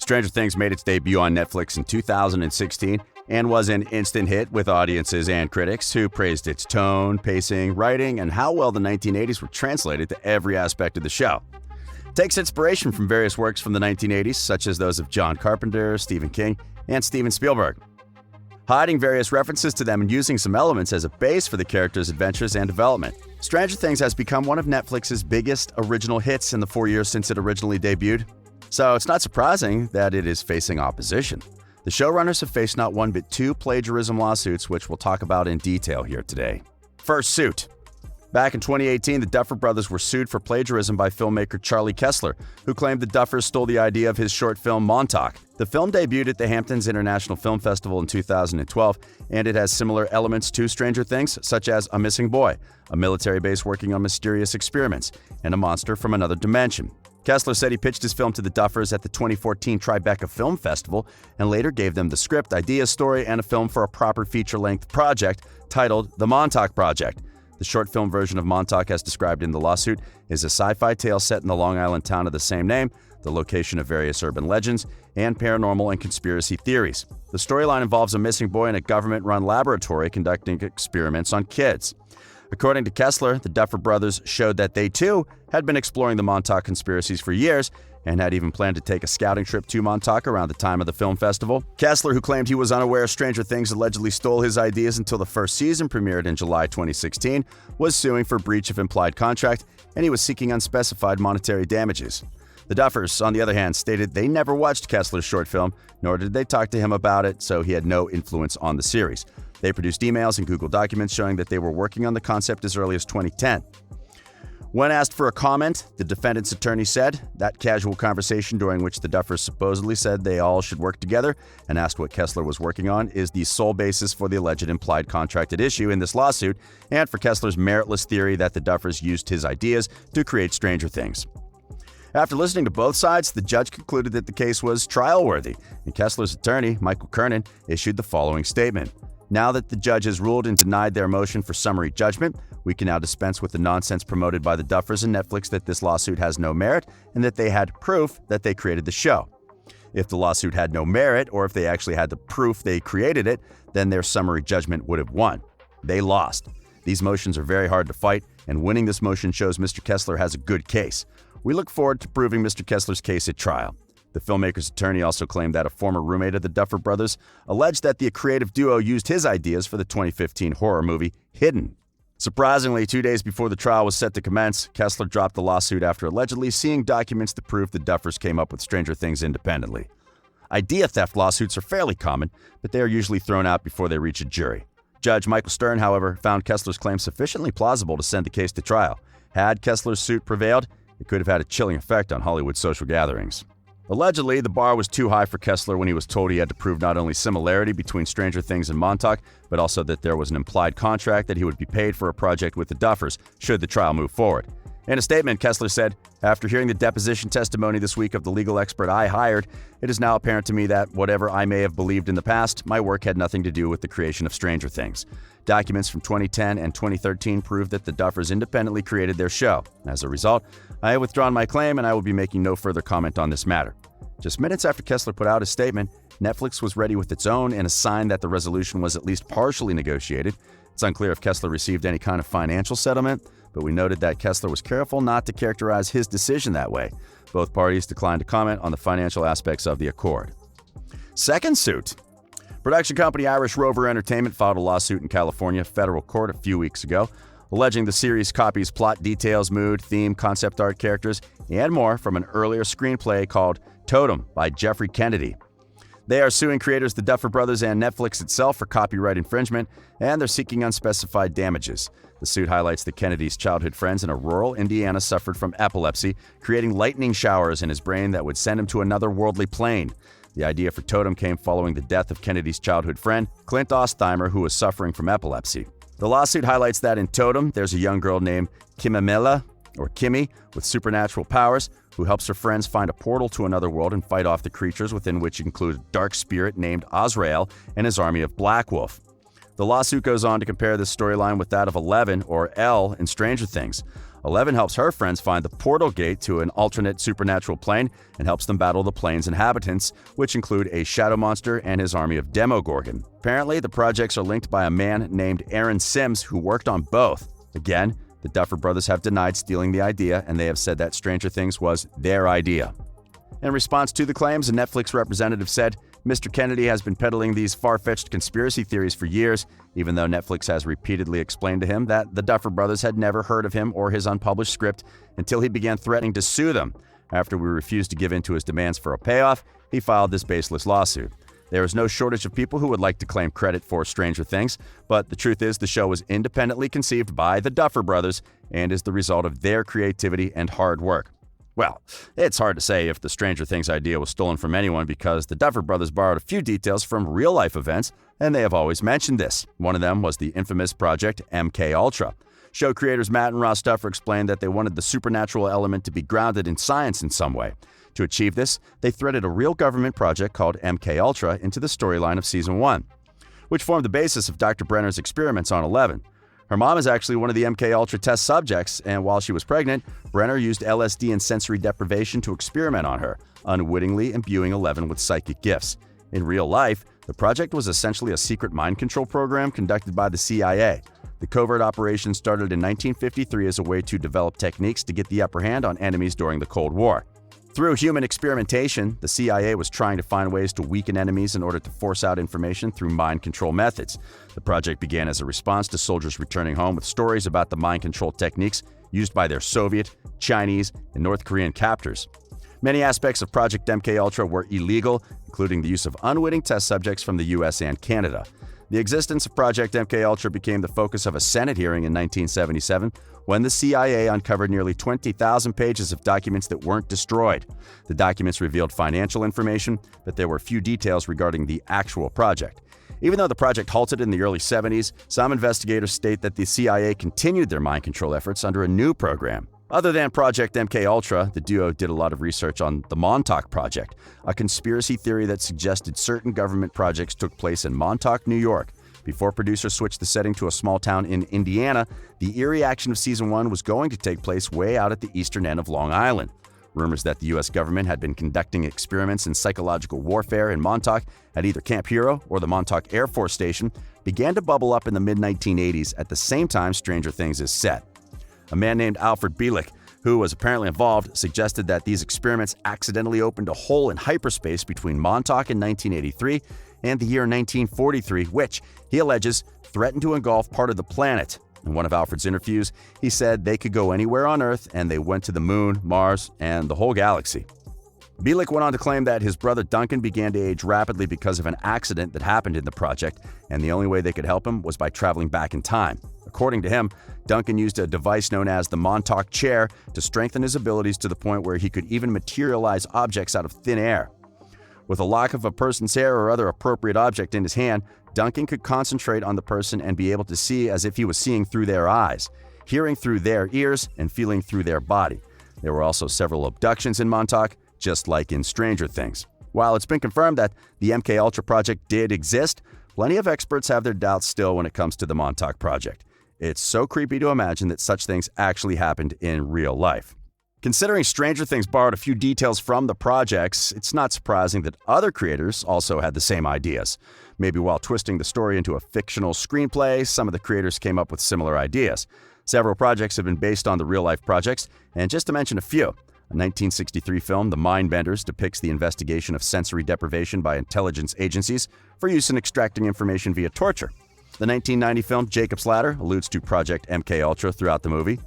Stranger Things made its debut on Netflix in 2016 and was an instant hit with audiences and critics who praised its tone, pacing, writing, and how well the 1980s were translated to every aspect of the show. It takes inspiration from various works from the 1980s, such as those of John Carpenter, Stephen King, and Steven Spielberg, hiding various references to them and using some elements as a base for the characters' adventures and development. Stranger Things has become one of Netflix's biggest original hits in the 4 years since it originally debuted, so it's not surprising that it is facing opposition. The showrunners have faced not one but two plagiarism lawsuits, which we'll talk about in detail here today. First suit. Back in 2018, the Duffer Brothers were sued for plagiarism by filmmaker Charlie Kessler, who claimed the Duffers stole the idea of his short film Montauk. The film debuted at the Hamptons International Film Festival in 2012, and it has similar elements to Stranger Things, such as a missing boy, a military base working on mysterious experiments, and a monster from another dimension. Kessler said he pitched his film to the Duffers at the 2014 Tribeca Film Festival and later gave them the script, idea, story, and a film for a proper feature-length project titled The Montauk Project. The short film version of Montauk, as described in the lawsuit, is a sci-fi tale set in the Long Island town of the same name, the location of various urban legends, and paranormal and conspiracy theories. The storyline involves a missing boy in a government-run laboratory conducting experiments on kids. According to Kessler, the Duffer Brothers showed that they, too, had been exploring the Montauk conspiracies for years and had even planned to take a scouting trip to Montauk around the time of the film festival. Kessler, who claimed he was unaware Stranger Things allegedly stole his ideas until the first season premiered in July 2016, was suing for breach of implied contract, and he was seeking unspecified monetary damages. The Duffers, on the other hand, stated they never watched Kessler's short film, nor did they talk to him about it, so he had no influence on the series. They produced emails and Google documents showing that they were working on the concept as early as 2010. When asked for a comment, the defendant's attorney said that casual conversation during which the Duffers supposedly said they all should work together and asked what Kessler was working on is the sole basis for the alleged implied contract at issue in this lawsuit and for Kessler's meritless theory that the Duffers used his ideas to create Stranger Things. After listening to both sides, the judge concluded that the case was trial-worthy, and Kessler's attorney, Michael Kernan, issued the following statement. Now that the judge has ruled and denied their motion for summary judgment, we can now dispense with the nonsense promoted by the Duffers and Netflix that this lawsuit has no merit and that they had proof that they created the show. If the lawsuit had no merit, or if they actually had the proof they created it, then their summary judgment would have won. They lost. These motions are very hard to fight, and winning this motion shows Mr. Kessler has a good case. We look forward to proving Mr. Kessler's case at trial. The filmmaker's attorney also claimed that a former roommate of the Duffer Brothers alleged that the creative duo used his ideas for the 2015 horror movie Hidden. Surprisingly, 2 days before the trial was set to commence, Kessler dropped the lawsuit after allegedly seeing documents that proved the Duffers came up with Stranger Things independently. Idea theft lawsuits are fairly common, but they are usually thrown out before they reach a jury. Judge Michael Stern, however, found Kessler's claim sufficiently plausible to send the case to trial. Had Kessler's suit prevailed, it could have had a chilling effect on Hollywood social gatherings. Allegedly, the bar was too high for Kessler when he was told he had to prove not only similarity between Stranger Things and Montauk, but also that there was an implied contract that he would be paid for a project with the Duffers should the trial move forward. In a statement, Kessler said, "After hearing the deposition testimony this week of the legal expert I hired, it is now apparent to me that whatever I may have believed in the past, my work had nothing to do with the creation of Stranger Things. Documents from 2010 and 2013 prove that the Duffers independently created their show. As a result, I have withdrawn my claim and I will be making no further comment on this matter." Just minutes after Kessler put out his statement, Netflix was ready with its own and a sign that the resolution was at least partially negotiated. It's unclear if Kessler received any kind of financial settlement, but we noted that Kessler was careful not to characterize his decision that way. Both parties declined to comment on the financial aspects of the accord. Second suit. Production company Irish Rover Entertainment filed a lawsuit in California federal court a few weeks ago, alleging the series copies plot details, mood, theme, concept art, characters, and more from an earlier screenplay called Totem by Jeffrey Kennedy. They are suing creators the Duffer Brothers and Netflix itself for copyright infringement, and they're seeking unspecified damages. The suit highlights that Kennedy's childhood friends in a rural Indiana suffered from epilepsy, creating lightning showers in his brain that would send him to another worldly plane. The idea for Totem came following the death of Kennedy's childhood friend, Clint Ostheimer, who was suffering from epilepsy. The lawsuit highlights that in Totem, there's a young girl named Kimamela, or Kimmy, with supernatural powers, who helps her friends find a portal to another world and fight off the creatures within, which include a dark spirit named Azrael and his army of Black Wolf. The lawsuit goes on to compare this storyline with that of Eleven, or Elle, in Stranger Things. Eleven helps her friends find the portal gate to an alternate supernatural plane and helps them battle the plane's inhabitants, which include a shadow monster and his army of Demogorgon. Apparently, the projects are linked by a man named Aaron Sims who worked on both. Again, the Duffer Brothers have denied stealing the idea, and they have said that Stranger Things was their idea. In response to the claims, a Netflix representative said, Mr. Kennedy has been peddling these far-fetched conspiracy theories for years, even though Netflix has repeatedly explained to him that the Duffer Brothers had never heard of him or his unpublished script until he began threatening to sue them. After we refused to give in to his demands for a payoff, he filed this baseless lawsuit. There is no shortage of people who would like to claim credit for Stranger Things, but the truth is the show was independently conceived by the Duffer Brothers and is the result of their creativity and hard work. Well, it's hard to say if the Stranger Things idea was stolen from anyone because the Duffer Brothers borrowed a few details from real-life events, and they have always mentioned this. One of them was the infamous project MKUltra. Show creators Matt and Ross Duffer explained that they wanted the supernatural element to be grounded in science in some way. To achieve this, they threaded a real government project called MKUltra into the storyline of Season 1, which formed the basis of Dr. Brenner's experiments on Eleven. Her mom is actually one of the MKUltra test subjects, and while she was pregnant, Brenner used LSD and sensory deprivation to experiment on her, unwittingly imbuing Eleven with psychic gifts. In real life, the project was essentially a secret mind control program conducted by the CIA. The covert operation started in 1953 as a way to develop techniques to get the upper hand on enemies during the Cold War. Through human experimentation, the CIA was trying to find ways to weaken enemies in order to force out information through mind control methods. The project began as a response to soldiers returning home with stories about the mind control techniques used by their Soviet, Chinese, and North Korean captors. Many aspects of Project MKUltra were illegal, including the use of unwitting test subjects from the US and Canada. The existence of Project MKUltra became the focus of a Senate hearing in 1977 when the CIA uncovered nearly 20,000 pages of documents that weren't destroyed. The documents revealed financial information, but there were few details regarding the actual project. Even though the project halted in the early 70s, some investigators state that the CIA continued their mind control efforts under a new program. Other than Project MKUltra, the duo did a lot of research on the Montauk Project, a conspiracy theory that suggested certain government projects took place in Montauk, New York. Before producers switched the setting to a small town in Indiana, the eerie action of Season 1 was going to take place way out at the eastern end of Long Island. Rumors that the U.S. government had been conducting experiments in psychological warfare in Montauk at either Camp Hero or the Montauk Air Force Station began to bubble up in the mid-1980s at the same time Stranger Things is set. A man named Alfred Bielek, who was apparently involved, suggested that these experiments accidentally opened a hole in hyperspace between Montauk in 1983 and the year 1943, which, he alleges, threatened to engulf part of the planet. In one of Alfred's interviews, he said they could go anywhere on Earth and they went to the Moon, Mars, and the whole galaxy. Bielek went on to claim that his brother Duncan began to age rapidly because of an accident that happened in the project, and the only way they could help him was by traveling back in time. According to him, Duncan used a device known as the Montauk Chair to strengthen his abilities to the point where he could even materialize objects out of thin air. With a lock of a person's hair or other appropriate object in his hand, Duncan could concentrate on the person and be able to see as if he was seeing through their eyes, hearing through their ears, and feeling through their body. There were also several abductions in Montauk, just like in Stranger Things. While it's been confirmed that the MKUltra project did exist, plenty of experts have their doubts still when it comes to the Montauk project. It's so creepy to imagine that such things actually happened in real life. Considering Stranger Things borrowed a few details from the projects, it's not surprising that other creators also had the same ideas. Maybe while twisting the story into a fictional screenplay, some of the creators came up with similar ideas. Several projects have been based on the real-life projects, and just to mention a few, a 1963 film, The Mindbenders, depicts the investigation of sensory deprivation by intelligence agencies for use in extracting information via torture. The 1990 film, Jacob's Ladder, alludes to Project MKUltra throughout the movie.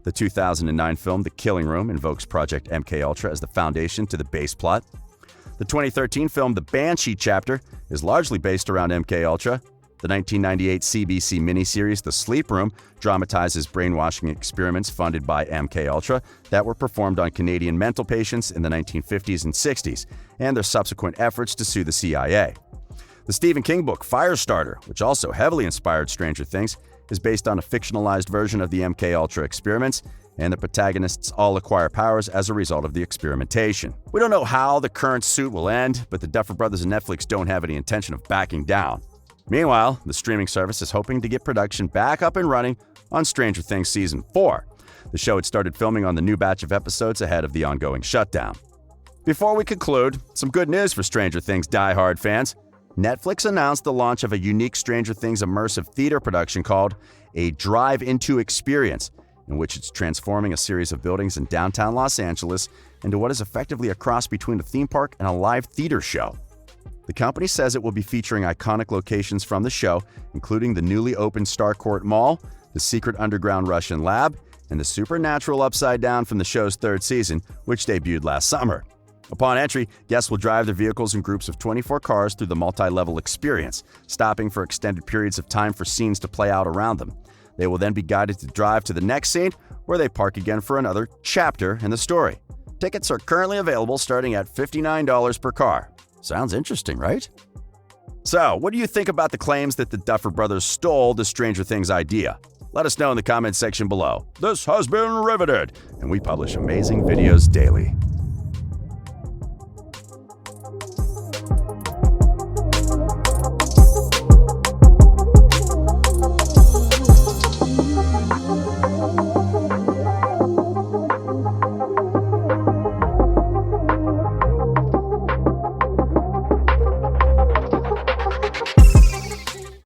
The 2009 film, The Killing Room, invokes Project MKUltra as the foundation to the base plot. The 2013 film, The Banshee Chapter, is largely based around MKUltra. The 1998 CBC miniseries, The Sleep Room, dramatizes brainwashing experiments funded by MKUltra that were performed on Canadian mental patients in the 1950s and 60s, and their subsequent efforts to sue the CIA. The Stephen King book, Firestarter, which also heavily inspired Stranger Things, is based on a fictionalized version of the MKUltra experiments, and the protagonists all acquire powers as a result of the experimentation. We don't know how the current suit will end, but the Duffer Brothers and Netflix don't have any intention of backing down. Meanwhile, the streaming service is hoping to get production back up and running on Stranger Things Season 4. The show had started filming on the new batch of episodes ahead of the ongoing shutdown. Before we conclude, some good news for Stranger Things diehard fans. Netflix announced the launch of a unique Stranger Things immersive theater production called a Drive-Into Experience, in which it's transforming a series of buildings in downtown Los Angeles into what is effectively a cross between a theme park and a live theater show. The company says it will be featuring iconic locations from the show, including the newly opened Starcourt Mall, the secret underground Russian lab, and the supernatural Upside Down from the show's third season, which debuted last summer. Upon entry, guests will drive their vehicles in groups of 24 cars through the multi-level experience, stopping for extended periods of time for scenes to play out around them. They will then be guided to drive to the next scene, where they park again for another chapter in the story. Tickets are currently available starting at $59 per car. Sounds interesting, right? So, what do you think about the claims that the Duffer Brothers stole the Stranger Things idea? Let us know in the comments section below. This has been Riveted, and we publish amazing videos daily.